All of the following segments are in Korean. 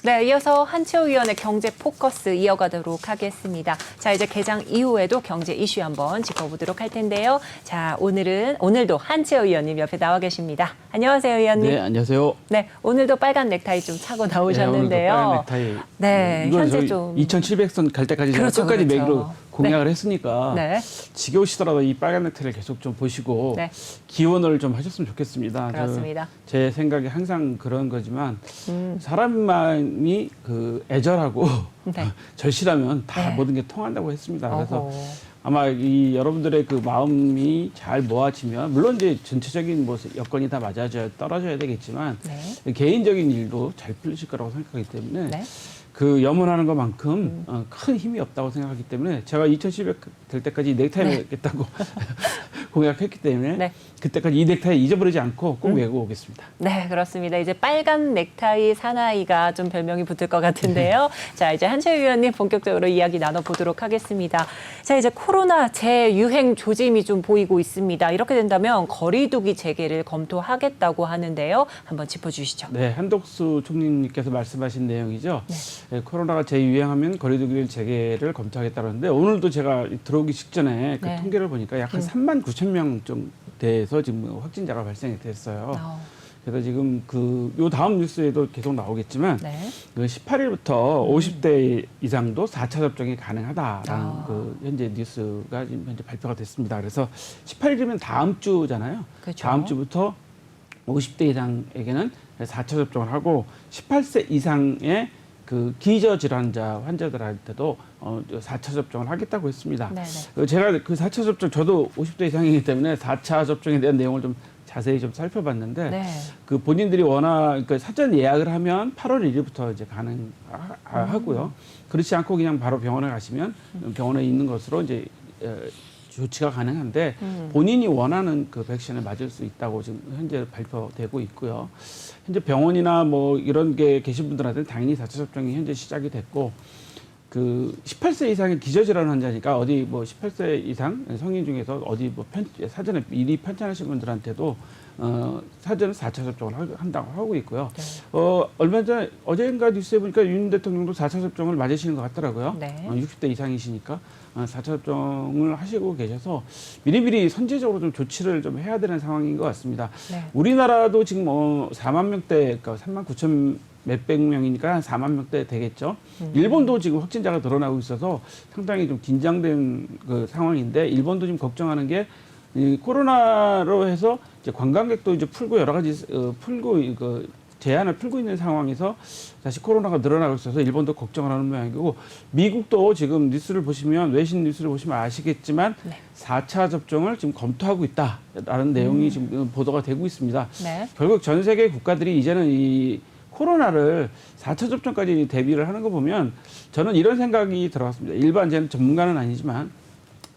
네, 이어서 한치호 의원의 경제 포커스 이어가도록 하겠습니다. 자, 이제 개장 이후에도 경제 이슈 한번 짚어보도록 할 텐데요. 자, 오늘도 한치호 의원님 옆에 나와 계십니다. 안녕하세요, 의원님. 네, 안녕하세요. 네, 오늘도 빨간 넥타이 좀 차고 나오셨는데요. 네, 오늘도 빨간 넥타이. 네, 이건 현재 저희 좀 2700선 갈 때까지 그렇죠, 끝까지 그렇죠. 매기로 공약을 했으니까 네. 지겨우시더라도 이 빨간 넥타이를 계속 좀 보시고 네. 기원을 좀 하셨으면 좋겠습니다. 그렇습니다. 제 생각이 항상 그런 거지만 사람만이 그 애절하고 네. 절실하면 다 네. 모든 게 통한다고 했습니다. 그래서 어허. 아마 이 여러분들의 그 마음이 잘 모아지면 물론 이제 전체적인 뭐 여건이 다 맞아져야 떨어져야 되겠지만 네. 개인적인 일도 잘 풀리실 거라고 생각하기 때문에 네. 그 염원하는 것만큼 큰 힘이 없다고 생각하기 때문에 제가 2700 될 때까지 넥타이 네. 매겠다고 공약했기 때문에 네. 그때까지 이 넥타이 잊어버리지 않고 꼭 메고 오겠습니다. 네, 그렇습니다. 이제 빨간 넥타이 사나이가 좀 별명이 붙을 것 같은데요. 자, 이제 한채 의원님 본격적으로 이야기 나눠보도록 하겠습니다. 자, 이제 코로나 재유행 조짐이 좀 보이고 있습니다. 이렇게 된다면 거리두기 재개를 검토하겠다고 하는데요. 한번 짚어주시죠. 네, 한덕수 총리님께서 말씀하신 내용이죠. 네, 코로나가 재유행하면 거리두기 재개를 검토하겠다는데 오늘도 제가 들어오기 직전에 그 네. 통계를 보니까 약 한 3만 9천 명 정도에서 지금 확진자가 발생이 됐어요. 그래서 지금 요 다음 뉴스에도 계속 나오겠지만 네. 그 18일부터 50대 이상도 4차 접종이 가능하다라는 그 현재 뉴스가 지금 현재 발표가 됐습니다. 그래서 18일이면 다음 주잖아요. 그렇죠. 다음 주부터 50대 이상에게는 4차 접종을 하고 18세 이상의 그 기저질환자 환자들한테도 4차 접종을 하겠다고 했습니다. 네네. 제가 그 4차 접종 저도 50대 이상이기 때문에 4차 접종에 대한 내용을 좀 자세히 좀 살펴봤는데 네. 그 본인들이 그러니까 사전 예약을 하면 8월 1일부터 이제 가능하고요. 그렇지 않고 그냥 바로 병원에 가시면 병원에 있는 것으로 이제 조치가 가능한데 본인이 원하는 그 백신을 맞을 수 있다고 지금 현재 발표되고 있고요. 현재 병원이나 뭐 이런 게 계신 분들한테는 당연히 4차 접종이 현재 시작이 됐고 그 18세 이상의 기저질환 환자니까 어디 뭐 18세 이상 성인 중에서 어디 뭐 사전에 미리 편찬하신 분들한테도 사전에 4차 접종을 한다고 하고 있고요. 네. 얼마 전에 어제인가 뉴스에 보니까 윤 대통령도 4차 접종을 맞으시는 것 같더라고요. 네. 60대 이상이시니까 4차 접종을 하시고 계셔서 미리미리 선제적으로 좀 조치를 좀 해야 되는 상황인 것 같습니다. 네. 우리나라도 지금 4만 명대, 그러니까 3만 9천 몇백 명이니까 한 4만 명대 되겠죠. 일본도 지금 확진자가 늘어나고 있어서 상당히 좀 긴장된 그 상황인데 일본도 지금 걱정하는 게 이 코로나로 해서 이제 관광객도 이제 풀고 여러 가지 풀고 그 제한을 풀고 있는 상황에서 다시 코로나가 늘어나고 있어서 일본도 걱정을 하는 모양이고 미국도 지금 뉴스를 보시면 외신 뉴스를 보시면 아시겠지만 네. 4차 접종을 지금 검토하고 있다라는 내용이 지금 보도가 되고 있습니다. 네. 결국 전 세계 국가들이 이제는 이 코로나를 4차 접종까지 대비를 하는 거 보면 저는 이런 생각이 들어갔습니다. 일반 제 전문가는 아니지만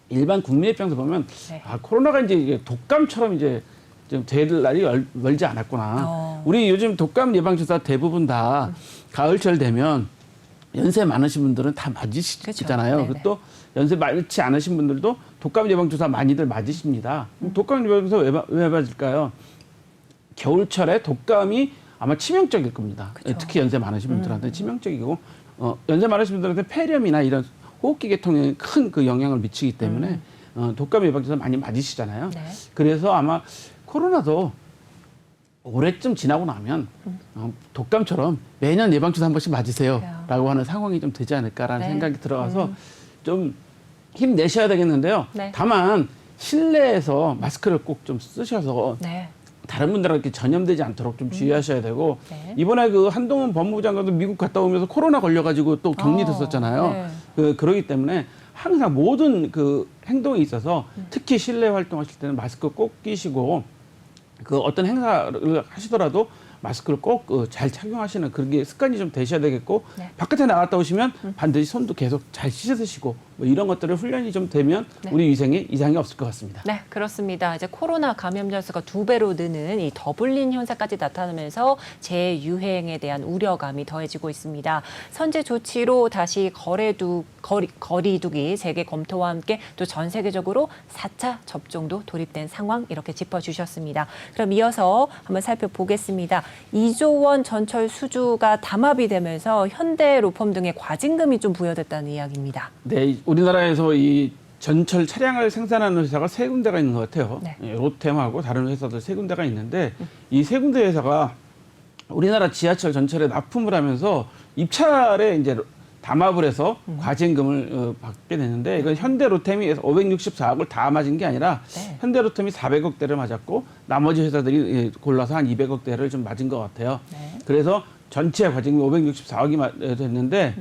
일반 국민의 입장에서 보면 네. 코로나가 이제 독감처럼 이제 좀 될 날이 멀지 않았구나. 우리 요즘 독감 예방 주사 대부분 다 가을철 되면 연세 많으신 분들은 다 맞으시잖아요. 그렇죠. 그리고 또 연세 많지 않으신 분들도 독감 예방 주사 많이들 맞으십니다. 독감 예방 주사 왜 맞을까요? 겨울철에 독감이 아마 치명적일 겁니다. 그쵸. 특히 연세 많으신 분들한테 치명적이고 연세 많으신 분들한테 폐렴이나 이런 호흡기 계통에 큰 그 영향을 미치기 때문에 독감 예방주사 많이 맞으시잖아요. 네. 그래서 아마 코로나도 올해쯤 지나고 나면 독감처럼 매년 예방주사 한 번씩 맞으세요라고 하는 상황이 좀 되지 않을까라는 네. 생각이 들어가서 좀 힘내셔야 되겠는데요. 네. 다만 실내에서 마스크를 꼭 좀 쓰셔서 네. 다른 분들한테 전염되지 않도록 좀 주의하셔야 되고 네. 이번에 그 한동훈 법무부 장관도 미국 갔다 오면서 코로나 걸려가지고 또 격리됐었잖아요. 네. 그러기 때문에 항상 모든 그 행동에 있어서 특히 실내 활동하실 때는 마스크 꼭 끼시고 그 어떤 행사를 하시더라도 마스크를 꼭 잘 착용하시는 그런 게 습관이 좀 되셔야 되겠고 네. 바깥에 나갔다 오시면 반드시 손도 계속 잘 씻으시고 뭐 이런 것들을 훈련이 좀 되면 네. 우리 위생에 이상이 없을 것 같습니다. 네, 그렇습니다. 이제 코로나 감염자 수가 2배로 느는 이 더블린 현상까지 나타나면서 재유행에 대한 우려감이 더해지고 있습니다. 선제 조치로 다시 거리두기 재개 검토와 함께 또 전 세계적으로 4차 접종도 돌입된 상황 이렇게 짚어주셨습니다. 그럼 이어서 한번 살펴보겠습니다. 2조 원 전철 수주가 담합이 되면서 현대 로펌 등의 과징금이 좀 부여됐다는 이야기입니다. 네, 우리나라에서 이 전철 차량을 생산하는 회사가 세 군데가 있는 것 같아요. 네. 롯템하고 다른 회사들 세 군데가 있는데 이 세 군데 회사가 우리나라 지하철 전철에 납품을 하면서 입찰에 이제 담합을 해서 과징금을 받게 되는데 이건 현대로템이 564억을 다 맞은 게 아니라 네. 현대로템이 400억대를 맞았고 나머지 회사들이 골라서 한 200억대를 좀 맞은 것 같아요. 네. 그래서 전체 과징금이 564억이 됐는데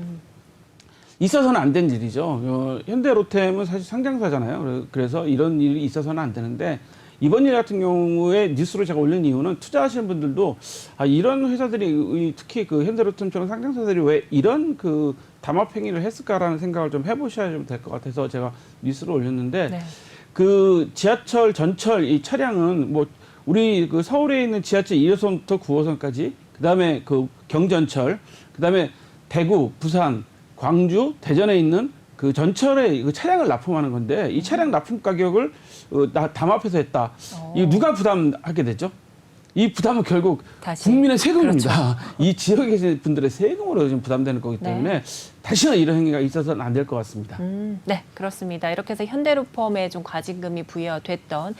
있어서는 안 된 일이죠. 현대로템은 사실 상장사잖아요. 그래서 이런 일이 있어서는 안 되는데 이번 일 같은 경우에 뉴스로 제가 올린 이유는 투자하시는 분들도 이런 회사들이 특히 그 현대로템처럼 상장사들이 왜 이런 그 담합 행위를 했을까라는 생각을 좀 해보셔야 좀 될 것 같아서 제가 뉴스를 올렸는데 네. 그 지하철 전철 이 차량은 뭐 우리 그 서울에 있는 지하철 1호선부터 9호선까지 그다음에 그 경전철 그다음에 대구, 부산, 광주, 대전에 있는 그 전철에 그 차량을 납품하는 건데 이 차량 납품 가격을 담합해서 했다. 이거 누가 부담하게 되죠? 이 부담은 결국 다시. 국민의 세금입니다. 그렇죠. 이 지역에 계신 분들의 세금으로 지금 부담되는 거기 때문에 다시는 이런 행위가 있어서는 안 될 것 같습니다. 네, 그렇습니다. 이렇게 해서 현대로펌에 좀 과징금이 부여됐던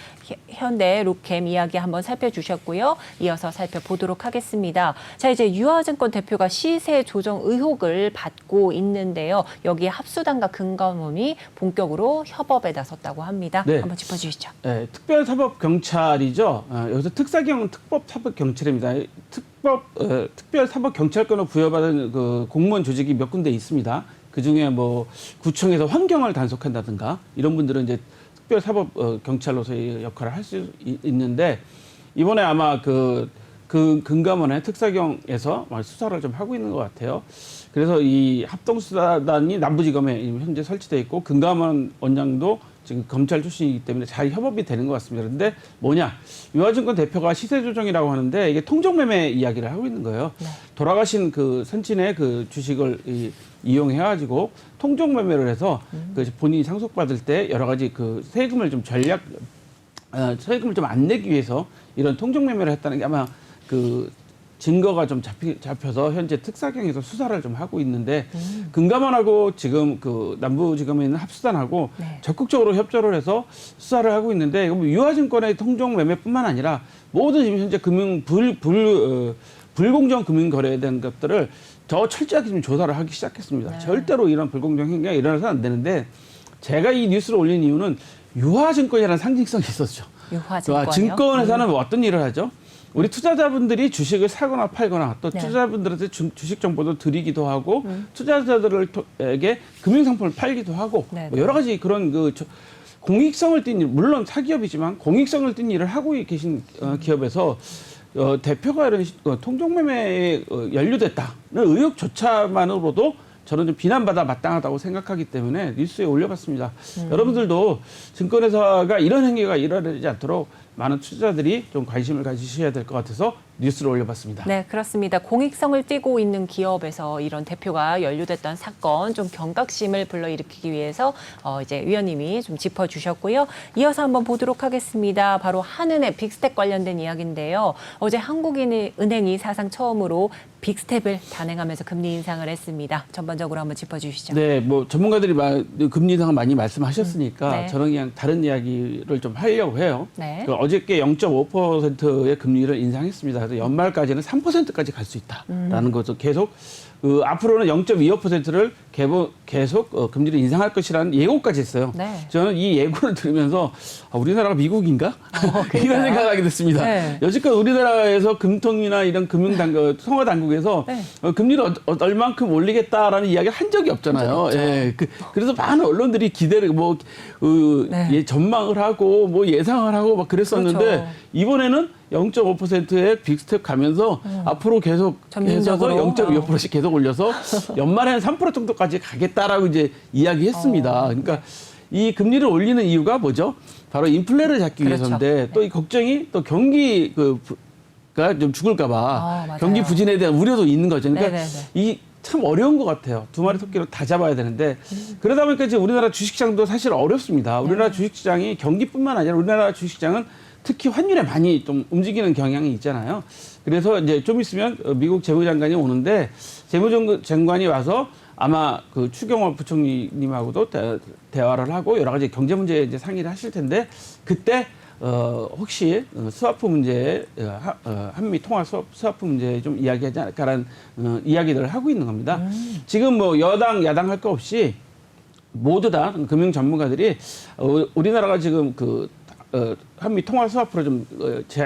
현대로캠 이야기 한번 살펴주셨고요. 이어서 살펴보도록 하겠습니다. 자, 이제 유화증권 대표가 시세 조정 의혹을 받고 있는데요. 여기에 합수단과 금감원이 본격으로 협업에 나섰다고 합니다. 네. 한번 짚어주시죠. 네, 특별사법경찰이죠. 여기서 특사경 특법사법경찰입니다. 특별사법경찰권을 부여받은 그 공무원 조직이 몇 군데 있습니다. 그 중에 뭐 구청에서 환경을 단속한다든가 이런 분들은 이제 특별사법경찰로서의 역할을 할 수 있는데 이번에 아마 그 금감원의 특사경에서 수사를 좀 하고 있는 것 같아요. 그래서 이 합동수사단이 남부지검에 현재 설치되어 있고 금감원 원장도 지금 검찰 출신이기 때문에 잘 협업이 되는 것 같습니다. 그런데 뭐냐? 유화증권 대표가 시세 조정이라고 하는데 이게 통정매매 이야기를 하고 있는 거예요. 네. 돌아가신 그 선친의 그 주식을 이용해가지고 통정매매를 해서 그 본인이 상속받을 때 여러 가지 그 세금을 좀 세금을 좀 안 내기 위해서 이런 통정매매를 했다는 게 아마 그 증거가 좀 잡혀서 현재 특사경에서 수사를 좀 하고 있는데 금감원하고 지금 그 남부지검에 있는 합수단하고 네. 적극적으로 협조를 해서 수사를 하고 있는데 유화증권의 통정매매뿐만 아니라 모든 지금 현재 불공정 금융 거래에 대한 것들을 더 철저하게 지금 조사를 하기 시작했습니다. 네. 절대로 이런 불공정 행위가 일어나서는 안 되는데 제가 이 뉴스를 올린 이유는 유화증권이라는 상징성이 있었죠. 유화증권이요? 증권회사는 어떤 일을 하죠? 우리 투자자분들이 주식을 사거나 팔거나 또 네. 투자자분들한테 주식 정보도 드리기도 하고 투자자들에게 금융상품을 팔기도 하고 네, 뭐 여러 가지 그런 공익성을 띈 일, 물론 사기업이지만 공익성을 띈 일을 하고 계신 기업에서 대표가 이런 통정매매에 연루됐다는 의혹조차만으로도 저는 좀 비난받아 마땅하다고 생각하기 때문에 뉴스에 올려봤습니다. 여러분들도 증권회사가 이런 행위가 일어나지 않도록 많은 투자자들이 좀 관심을 가지셔야 될 것 같아서 뉴스를 올려봤습니다. 네, 그렇습니다. 공익성을 띠고 있는 기업에서 이런 대표가 연루됐던 사건 좀 경각심을 불러일으키기 위해서 이제 위원님이 좀 짚어주셨고요. 이어서 한번 보도록 하겠습니다. 바로 한은의 빅스텝 관련된 이야기인데요. 어제 한국은행이 사상 처음으로 빅스텝을 단행하면서 금리 인상을 했습니다. 전반적으로 한번 짚어주시죠. 네, 뭐 전문가들이 금리 인상을 많이 말씀하셨으니까 네. 저는 그냥 다른 이야기를 좀 하려고 해요. 네. 어저께 0.5%의 금리를 인상했습니다. 그래서 연말까지는 3%까지 갈 수 있다라는 것도 계속 앞으로는 0.25%를 계속 금리를 인상할 것이라는 예고까지 했어요. 네. 저는 이 예고를 들으면서 우리나라가 미국인가? 이런 생각하게 됐습니다. 네. 여지껏 우리나라에서 금통이나 이런 통화당국에서 네. 금리를 얼만큼 올리겠다라는 이야기를 한 적이 없잖아요. 예. 그래서 많은 언론들이 기대를 네. 전망을 하고 뭐 예상을 하고 막 그랬었는데 그렇죠. 이번에는 0.5%의 빅스텝 가면서 앞으로 계속 해서 점진적으로 0.25%씩 계속 올려서 연말에는 3% 정도까지 가겠다라고 이제 이야기했습니다. 그러니까 이 금리를 올리는 이유가 뭐죠? 바로 인플레를 잡기 그렇죠. 위해서인데 또 이 걱정이 또 경기가 좀 죽을까봐 맞아요. 경기 부진에 대한 우려도 있는 거죠. 그러니까 네네네. 이 참 어려운 것 같아요. 두 마리 토끼로 다 잡아야 되는데 그러다 보니까 이제 우리나라 주식시장도 사실 어렵습니다. 우리나라 주식시장이 경기뿐만 아니라 우리나라 주식시장은 특히 환율에 많이 좀 움직이는 경향이 있잖아요. 그래서 이제 좀 있으면 미국 재무장관이 오는데 재무장관이 와서 아마 그 추경호 부총리님하고도 대화를 하고 여러 가지 경제 문제 이제 상의를 하실 텐데 그때 혹시 스와프 문제, 한미 통화 스와프 문제 좀 이야기하지 않을까라는 이야기들을 하고 있는 겁니다. 지금 뭐 여당, 야당 할 거 없이 모두 다 금융 전문가들이 우리나라가 지금 한미 통화 스와프를 좀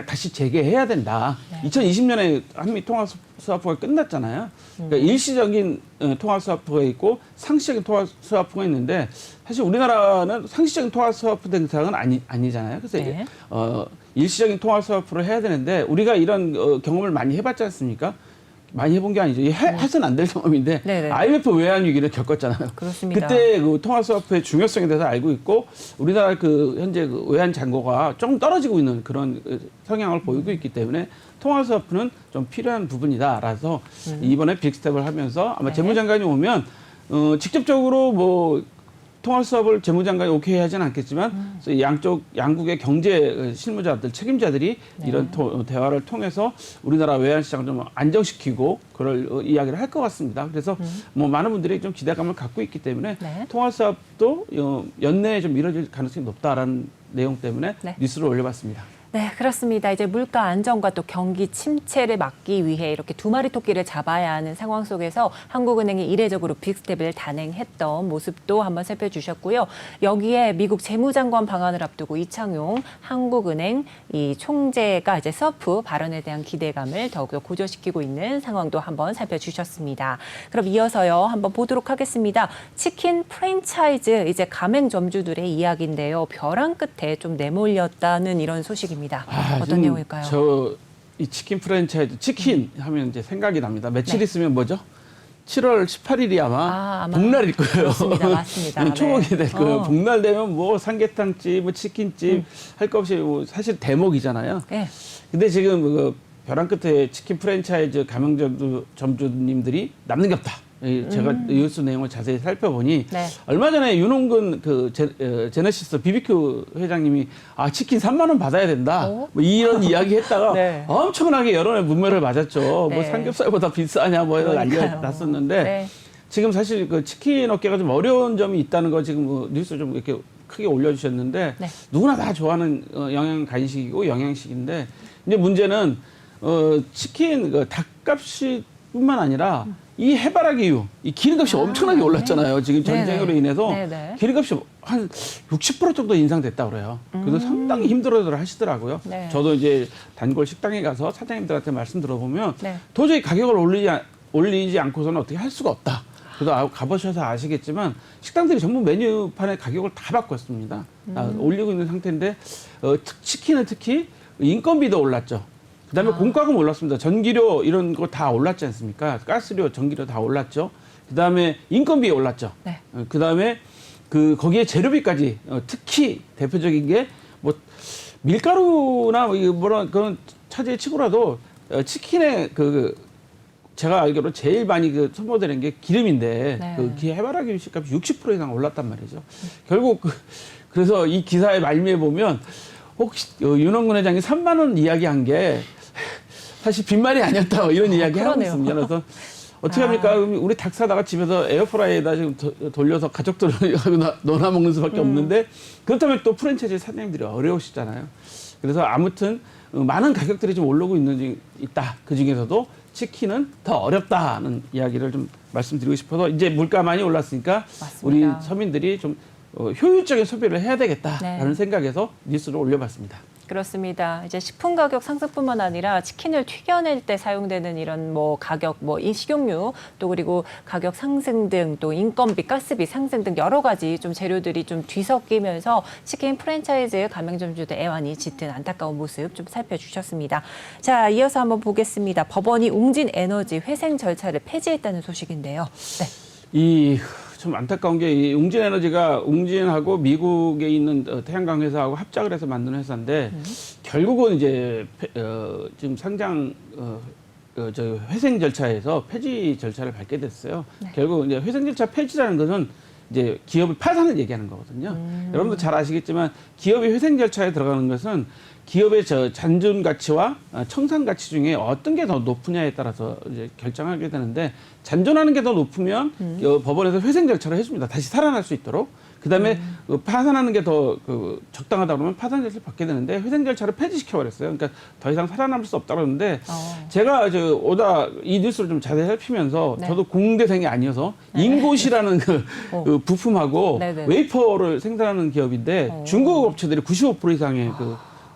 다시 재개해야 된다. 네. 2020년에 한미 통화 스와프가 끝났잖아요. 그러니까 일시적인 통화 스와프가 있고 상시적인 통화 스와프가 있는데 사실 우리나라는 상시적인 통화 스와프 대상은 아니잖아요. 그래서 네. 일시적인 통화 스와프를 해야 되는데 우리가 이런 경험을 많이 해봤지 않습니까? 많이 해본 게 아니죠. 해서는 안 될 경험인데 네네. IMF 외환 위기를 겪었잖아요. 그렇습니다. 그때 그 통화 스와프의 중요성에 대해서 알고 있고 우리나라 현재 외환 잔고가 조금 떨어지고 있는 그런 성향을 보이고 있기 때문에 통화 스와프는 좀 필요한 부분이다라서 이번에 빅스텝을 하면서 아마 네. 재무장관이 오면 직접적으로 뭐 통화 수합을 재무장관이 오케이 하지는 않겠지만 양국의 경제 실무자들 책임자들이 네. 이런 대화를 통해서 우리나라 외환 시장을 좀 안정시키고 그럴 이야기를 할 것 같습니다. 그래서 뭐 많은 분들이 좀 기대감을 갖고 있기 때문에 네. 통화 수합도 연내에 좀 이뤄질 가능성이 높다라는 내용 때문에 네. 뉴스를 올려봤습니다. 네, 그렇습니다. 이제 물가 안정과 또 경기 침체를 막기 위해 이렇게 두 마리 토끼를 잡아야 하는 상황 속에서 한국은행이 이례적으로 빅스텝을 단행했던 모습도 한번 살펴주셨고요. 여기에 미국 재무장관 방한을 앞두고 이창용 한국은행 이 총재가 이제 스와프 발언에 대한 기대감을 더욱더 고조시키고 있는 상황도 한번 살펴주셨습니다. 그럼 이어서요, 한번 보도록 하겠습니다. 치킨 프랜차이즈 이제 가맹점주들의 이야기인데요. 벼랑 끝에 좀 내몰렸다는 이런 소식입니다. 어떤 내용일까요? 이 치킨 프랜차이즈 치킨 하면 이제 생각이 납니다. 며칠 있으면 뭐죠? 7월 18일이 아마 복날일 거예요. 그렇습니다. 맞습니다. 초복이 될 거예요. 복날 되면 뭐 삼계탕집, 뭐 치킨집 할 거 없이 뭐 사실 대목이잖아요. 네. 근데 지금 그 벼랑 끝에 치킨 프랜차이즈 가맹점주님들이 남는 게 없다. 제가 뉴스 내용을 자세히 살펴보니 네. 얼마 전에 윤홍근 제네시스 BBQ 회장님이 치킨 3만 원 받아야 된다. 뭐 이런 이야기 했다가 네. 엄청나게 여론의 문매를 맞았죠. 네. 뭐 삼겹살보다 비싸냐 뭐 이런 난리가 났었는데 네. 지금 사실 그 치킨 업계가 좀 어려운 점이 있다는 거 지금 뭐 뉴스 좀 이렇게 크게 올려주셨는데 네. 누구나 다 좋아하는 간식이고 영양식인데 이제 문제는 치킨 닭값이 뿐만 아니라 이 해바라기 이후 이 기름값이 엄청나게 올랐잖아요. 지금 전쟁으로 인해서 기름값이 한 60% 정도 인상됐다고 그래요. 그래서 상당히 힘들어들 하시더라고요. 네. 저도 이제 단골 식당에 가서 사장님들한테 말씀 들어보면 도저히 가격을 올리지 않고서는 어떻게 할 수가 없다. 그래서 가보셔서 아시겠지만 식당들이 전부 메뉴판의 가격을 다 바꿨습니다. 올리고 있는 상태인데 치킨은 특히 인건비도 올랐죠. 그다음에 공과금 올랐습니다. 전기료 이런 거 다 올랐지 않습니까? 가스료, 전기료 다 올랐죠. 그다음에 인건비 올랐죠. 네. 그다음에 거기에 재료비까지 특히 대표적인 게 뭐 밀가루나 뭐런 그런 차지에 치고라도 치킨에 제가 알기로 제일 많이 소모되는 게 기름인데 네. 해바라기 값이 60% 이상 올랐단 말이죠. 결국 그래서 이 기사의 말미에 보면 혹시 윤홍근 회장이 3만 원 이야기한 게 사실 빈말이 아니었다 이런 이야기 하고 있습니다. 그래서 어떻게 합니까? 우리 닭 사다가 집에서 에어프라이에다 지금 돌려서 가족들하고 넣어 먹는 수밖에 없는데 그렇다면 또 프랜차이즈 사장님들이 어려우시잖아요. 그래서 아무튼 많은 가격들이 좀 오르고 있다. 그 중에서도 치킨은 더 어렵다는 이야기를 좀 말씀드리고 싶어서 이제 물가 많이 올랐으니까 맞습니다. 우리 서민들이 좀 효율적인 소비를 해야 되겠다라는 생각에서 뉴스를 올려봤습니다. 그렇습니다. 이제 식품 가격 상승뿐만 아니라 치킨을 튀겨낼 때 사용되는 이런 뭐 가격, 식용유 또 그리고 가격 상승 등 또 인건비, 가스비 상승 등 여러 가지 좀 재료들이 좀 뒤섞이면서 치킨 프랜차이즈 가맹점주들 애환이 짙은 안타까운 모습 좀 살펴주셨습니다. 자, 이어서 한번 보겠습니다. 법원이 웅진에너지 회생 절차를 폐지했다는 소식인데요. 네. 좀 안타까운 게 웅진에너지가 웅진하고 미국에 있는 태양광 회사하고 합작을 해서 만든 회사인데 결국은 이제 지금 상장 회생 절차에서 폐지 절차를 밟게 됐어요. 네. 결국 이제 회생 절차 폐지라는 것은 이제 기업을 파산을 얘기하는 거거든요. 여러분도 잘 아시겠지만 기업이 회생 절차에 들어가는 것은 기업의 잔존 가치와 청산 가치 중에 어떤 게 더 높으냐에 따라서 이제 결정하게 되는데 잔존하는 게 더 높으면 법원에서 회생 절차를 해줍니다. 다시 살아날 수 있도록. 그다음에 파산하는 게 더 적당하다 그러면 파산 절차를 받게 되는데 회생 절차를 폐지시켜 버렸어요. 그러니까 더 이상 살아남을 수 없다 그러는데 제가 오다 이 뉴스를 좀 자세히 살피면서 네. 저도 공대생이 아니어서 인곳이라는 그 부품하고 네네. 웨이퍼를 생산하는 기업인데 중국 업체들이 95% 이상의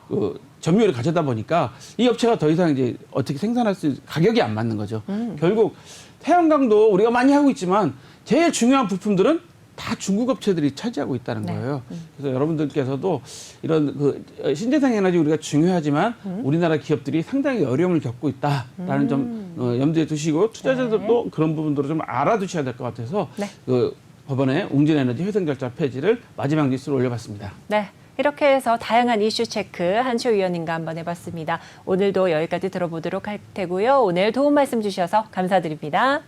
그 점유율을 가져다 보니까 이 업체가 더 이상 이제 어떻게 생산할 수 가격이 안 맞는 거죠. 결국 태양광도 우리가 많이 하고 있지만 제일 중요한 부품들은 다 중국 업체들이 차지하고 있다는 거예요. 그래서 여러분들께서도 이런 신재생 에너지 우리가 중요하지만 우리나라 기업들이 상당히 어려움을 겪고 있다라는 점 염두에 두시고 투자자들도 그런 부분들을 좀 알아두셔야 될 것 같아서 법원의 웅진에너지 회생 절차 폐지를 마지막 뉴스로 올려봤습니다. 네. 이렇게 해서 다양한 이슈 체크 한시호 위원님과 한번 해봤습니다. 오늘도 여기까지 들어보도록 할 테고요. 오늘 도움 말씀 주셔서 감사드립니다.